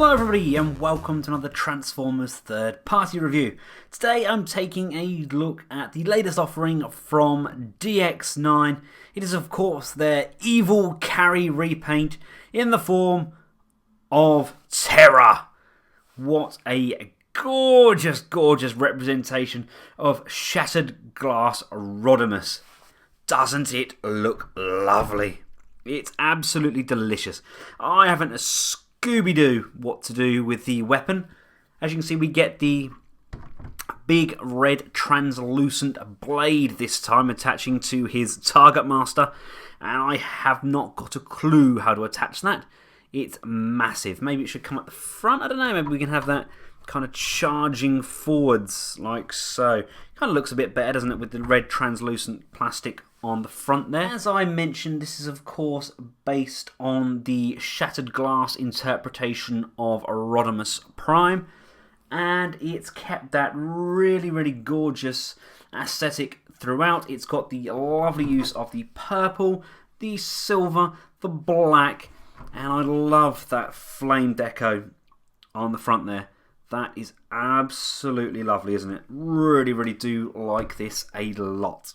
Hello everybody and welcome to another Transformers third party review. Today I'm taking a look at the latest offering from DX9. It is of course their evil Carry repaint in the form of Terra. What a gorgeous, gorgeous representation of Shattered Glass Rodimus. Doesn't it look lovely? It's absolutely delicious. I haven't a Scooby-Doo what to do with the weapon. As you can see, we get the big red translucent blade this time attaching to his Target Master, and I have not got a clue how to attach that. It's massive. Maybe it should come at the front. I don't know. Maybe we can have that kind of charging forwards like so. Kind of looks a bit better, doesn't it, with the red translucent plastic on the front there. As I mentioned, this is of course based on the Shattered Glass interpretation of Rodimus Prime, and it's kept that really, really gorgeous aesthetic throughout. It's got the lovely use of the purple, the silver, the black, and I love that flame deco on the front there. That is absolutely lovely, isn't it? Really, really do like this a lot.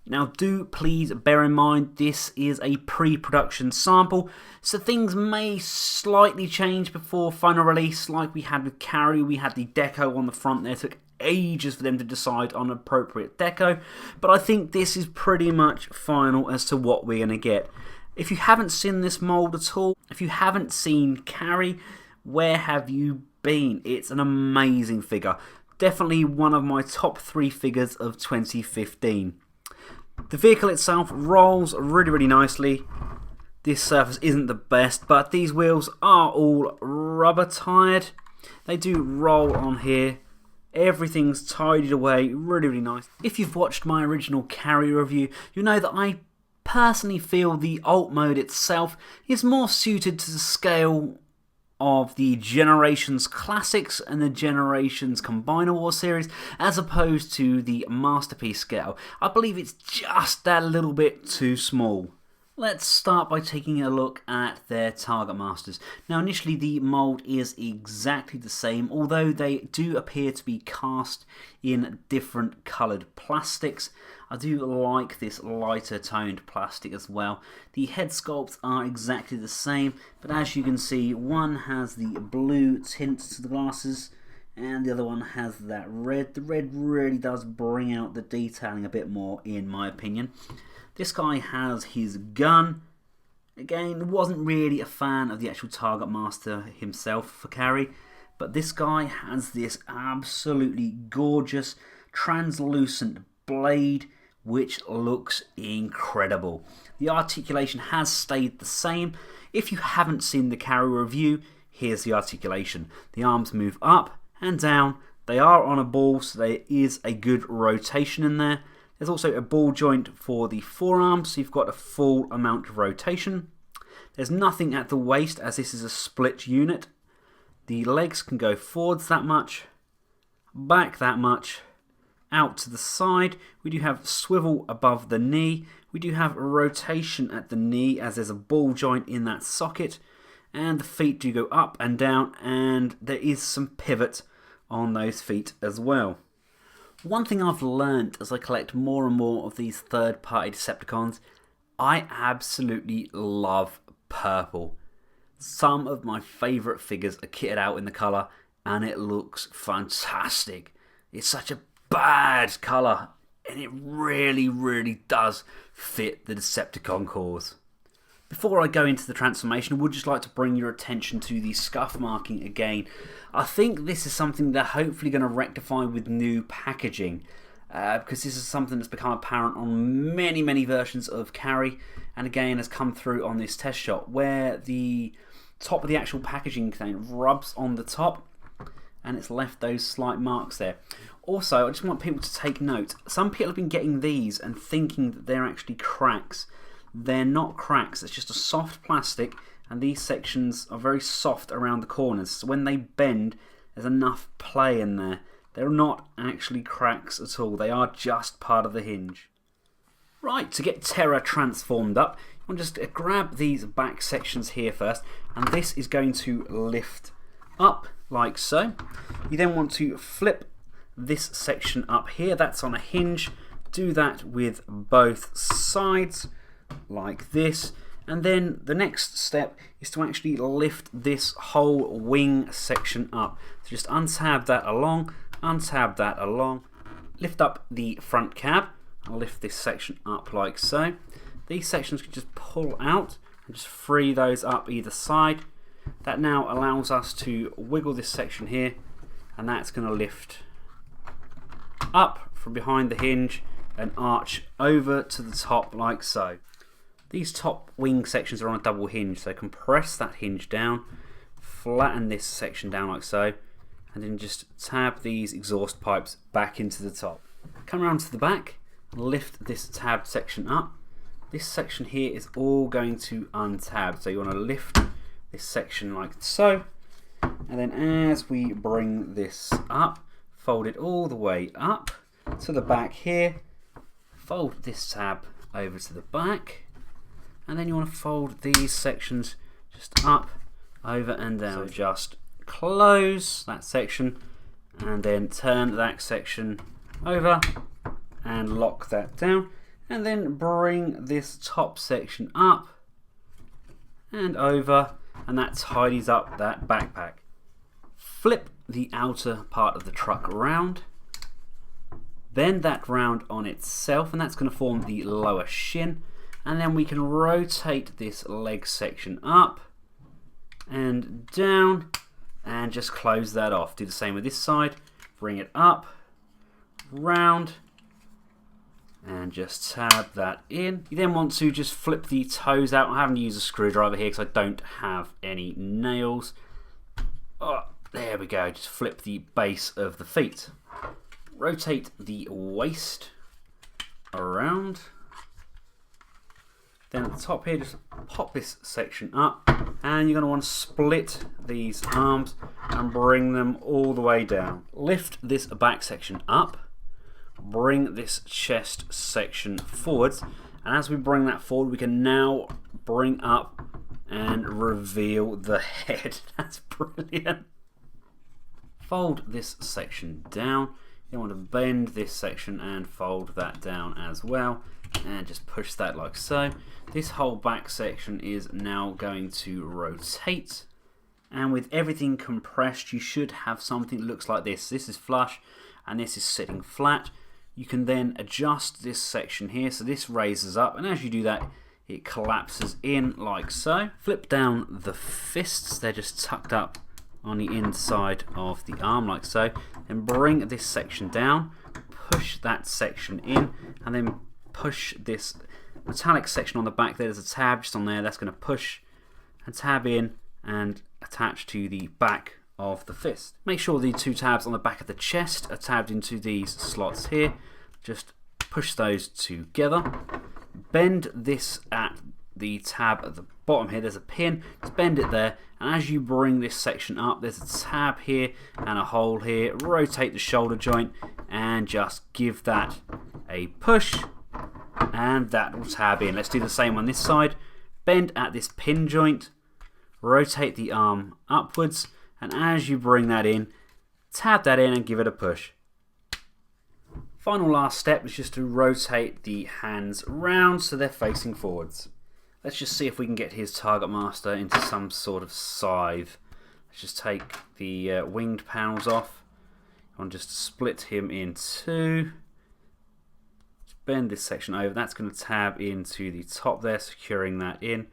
Now do please bear in mind this is a pre-production sample, so things may slightly change before final release. Like we had with Carry, we had the deco on the front there. It took ages for them to decide on appropriate deco, but I think this is pretty much final as to what we're going to get. If you haven't seen this mould at all, if you haven't seen Carry, where have you been? It's an amazing figure. Definitely one of my top 3 figures of 2015. The vehicle itself rolls really, really nicely. This surface isn't the best, but these wheels are all rubber tired. They do roll on here. Everything's tidied away, really, really nice. If you've watched my original Carry review, you know that I personally feel the alt mode itself is more suited to the scale of the Generations Classics and the Generations Combiner War series, as opposed to the Masterpiece scale. I believe it's just that little bit too small. Let's start by taking a look at their Target Masters. Now initially the mould is exactly the same, although they do appear to be cast in different coloured plastics. I do like this lighter toned plastic as well. The head sculpts are exactly the same, but as you can see, one has the blue tint to the glasses and the other one has that red. The red really does bring out the detailing a bit more, in my opinion. This guy has his gun. Again, wasn't really a fan of the actual Target Master himself for Carry, but this guy has this absolutely gorgeous translucent blade which looks incredible. The articulation has stayed the same. If you haven't seen the Carry review, here's the articulation. The arms move up and down. They are on a ball, so there is a good rotation in there. There's also a ball joint for the forearms, so you've got a full amount of rotation. There's nothing at the waist, as this is a split unit. The legs can go forwards that much, back that much, out to the side. We do have swivel above the knee. We do have a rotation at the knee, as there's a ball joint in that socket. And the feet do go up and down, and there is some pivot on those feet as well. One thing I've learnt as I collect more and more of these third-party Decepticons, I absolutely love purple. Some of my favourite figures are kitted out in the colour, and it looks fantastic. It's such a bad colour, and it really, really does fit the Decepticon cause. Before I go into the transformation, I would just like to bring your attention to the scuff marking again. I think this is something they're hopefully going to rectify with new packaging, because this is something that's become apparent on many, many versions of Carry, and again has come through on this test shot, where the top of the actual packaging thing rubs on the top, and it's left those slight marks there. Also, I just want people to take note. Some people have been getting these and thinking that they're actually cracks. They're not cracks, it's just a soft plastic, and these sections are very soft around the corners, so when they bend there's enough play in there. They're not actually cracks at all, they are just part of the hinge. Right, to get Terra transformed up, you want to just grab these back sections here first, and this is going to lift up like so. You then want to flip this section up here, that's on a hinge. Do that with both sides like this, and then the next step is to actually lift this whole wing section up. So just untab that along, lift up the front cab. I'll lift this section up like so. These sections can just pull out and just free those up either side. That now allows us to wiggle this section here, and that's going to lift up from behind the hinge and arch over to the top like so. These top wing sections are on a double hinge, so compress that hinge down, flatten this section down like so, and then just tab these exhaust pipes back into the top. Come around to the back, lift this tabbed section up. This section here is all going to untab, so you want to lift this section like so, and then as we bring this up, fold it all the way up to the back here, fold this tab over to the back, and then you want to fold these sections just up, over and down. So just close that section and then turn that section over and lock that down, and then bring this top section up and over, and that tidies up that backpack. Flip the outer part of the truck around, bend that round on itself, and that's going to form the lower shin, and then we can rotate this leg section up and down and just close that off. Do the same with this side, bring it up, round, and just tab that in. You then want to just flip the toes out. I'm having to use a screwdriver here because I don't have any nails. Oh, there we go, just flip the base of the feet. Rotate the waist around. Then at the top here, just pop this section up, and you're going to want to split these arms and bring them all the way down. Lift this back section up, bring this chest section forwards, and as we bring that forward, we can now bring up and reveal the head. That's brilliant. Fold this section down. You want to bend this section and fold that down as well, and just push that like so. This whole back section is now going to rotate, and with everything compressed, you should have something that looks like this. This is flush and this is sitting flat. You can then adjust this section here, so this raises up, and as you do that, it collapses in like so. Flip down the fists, they're just tucked up on the inside of the arm like so, and bring this section down, push that section in, and then push this metallic section on the back. There's a tab just on there that's going to push and tab in and attach to the back of the fist. Make sure the two tabs on the back of the chest are tabbed into these slots here. Just push those together. Bend this at the tab at the bottom here. There's a pin. Just bend it there, and as you bring this section up, there's a tab here and a hole here. Rotate the shoulder joint and just give that a push, and that will tab in. Let's do the same on this side. Bend at this pin joint, rotate the arm upwards, and as you bring that in, tab that in and give it a push. Final last step is just to rotate the hands round so they're facing forwards. Let's just see if we can get his target master into some sort of scythe. Let's just take the winged panels off. I want just to split him in two. Just bend this section over. That's going to tab into the top there, securing that in.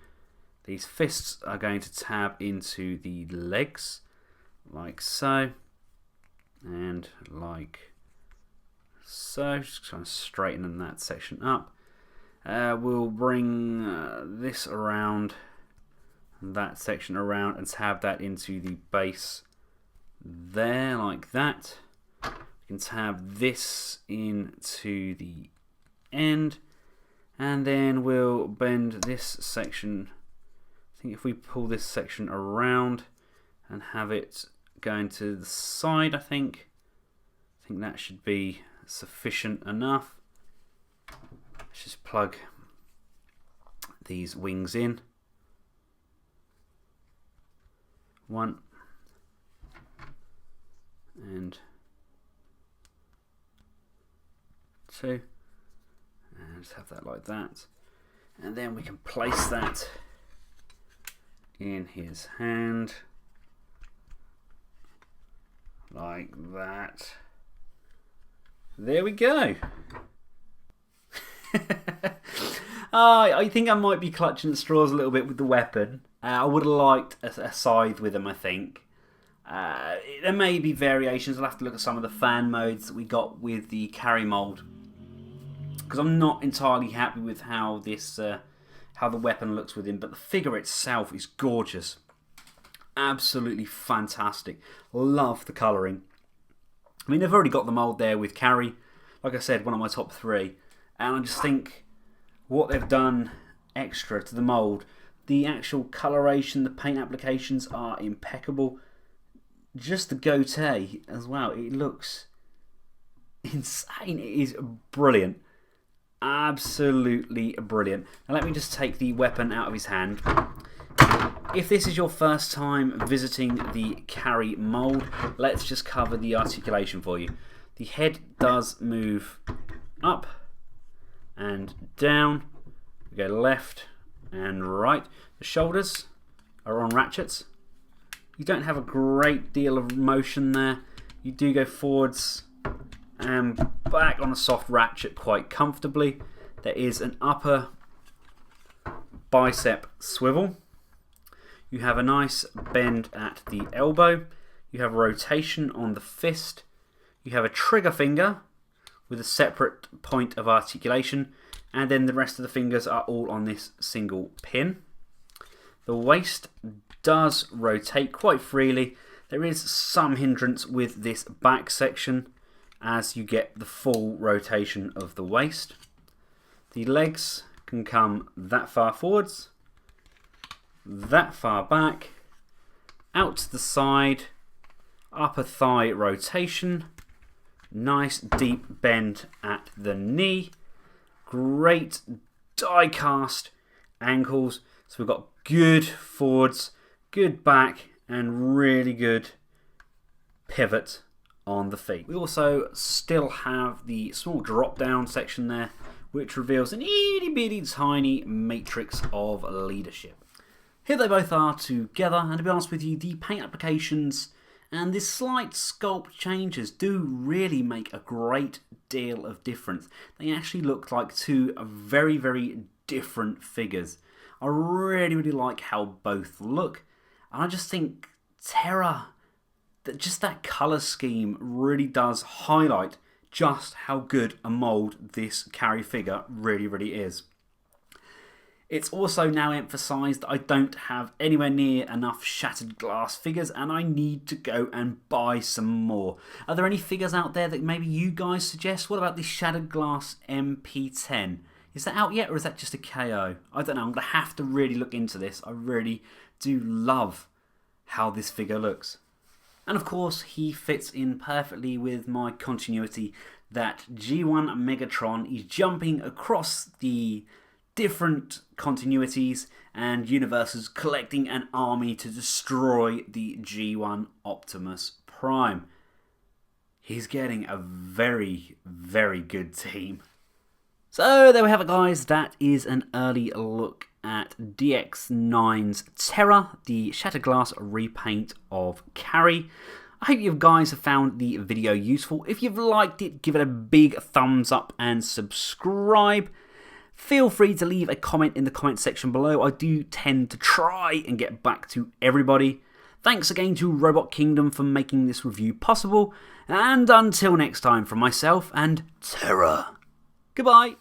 These fists are going to tab into the legs, like so, and like so. Just trying to straighten that section up. We'll bring this around, that section around, and tab that into the base there, like that. We can tab this into the end, and then we'll bend this section. I think if we pull this section around and have it going to the side, I think that should be sufficient enough. Let's just plug these wings in. 1, and 2, and just have that like that, and then we can place that in his hand like that. There we go. I think I might be clutching at straws a little bit with the weapon. I would have liked a scythe with him, I think. There may be variations. I'll have to look at some of the fan modes that we got with the carry mold, because I'm not entirely happy with how this how the weapon looks with him. But the figure itself is gorgeous, absolutely fantastic. Love the colouring. I mean, they've already got the mold there with carry. Like I said, one of my top 3, and I just think what they've done extra to the mold, the actual coloration, the paint applications are impeccable. Just the goatee as well, it looks insane. It is brilliant, absolutely brilliant. Now let me just take the weapon out of his hand. If this is your first time visiting the carry mold, let's just cover the articulation for you. The head does move up and down. We go left and right. The shoulders are on ratchets. You don't have a great deal of motion there. You do go forwards and back on a soft ratchet quite comfortably. There is an upper bicep swivel. You have a nice bend at the elbow. You have a rotation on the fist. You have a trigger finger with a separate point of articulation, and then the rest of the fingers are all on this single pin. The waist does rotate quite freely. There is some hindrance with this back section as you get the full rotation of the waist. The legs can come that far forwards, that far back, out to the side, upper thigh rotation, nice deep bend at the knee, great die cast ankles. So we've got good forwards, good back, and really good pivot on the feet. We also still have the small drop down section there, which reveals an itty bitty tiny matrix of leadership. Here they both are together, and to be honest with you, the paint applications and the slight sculpt changes do really make a great deal of difference. They actually look like two very, very different figures. I really like how both look, and I just think Terra, just that colour scheme really does highlight just how good a mould this carry figure really is. It's also now emphasised that I don't have anywhere near enough shattered glass figures, and I need to go and buy some more. Are there any figures out there that maybe you guys suggest? What about the Shattered Glass MP10? Is that out yet, or is that just a KO? I don't know. I'm going to have to really look into this. I really do love how this figure looks. And of course, he fits in perfectly with my continuity that G1 Megatron is jumping across the different continuities and universes, collecting an army to destroy the G1 Optimus Prime. He's getting a very, very good team. So there we have it, guys. That is an early look at DX9's Terra, the Shattered Glass repaint of Carry. I hope you guys have found the video useful. If you've liked it, give it a big thumbs up and subscribe. Feel free to leave a comment in the comment section below. I do tend to try and get back to everybody. Thanks again to Robot Kingdom for making this review possible. And until next time, from myself and Terra, goodbye.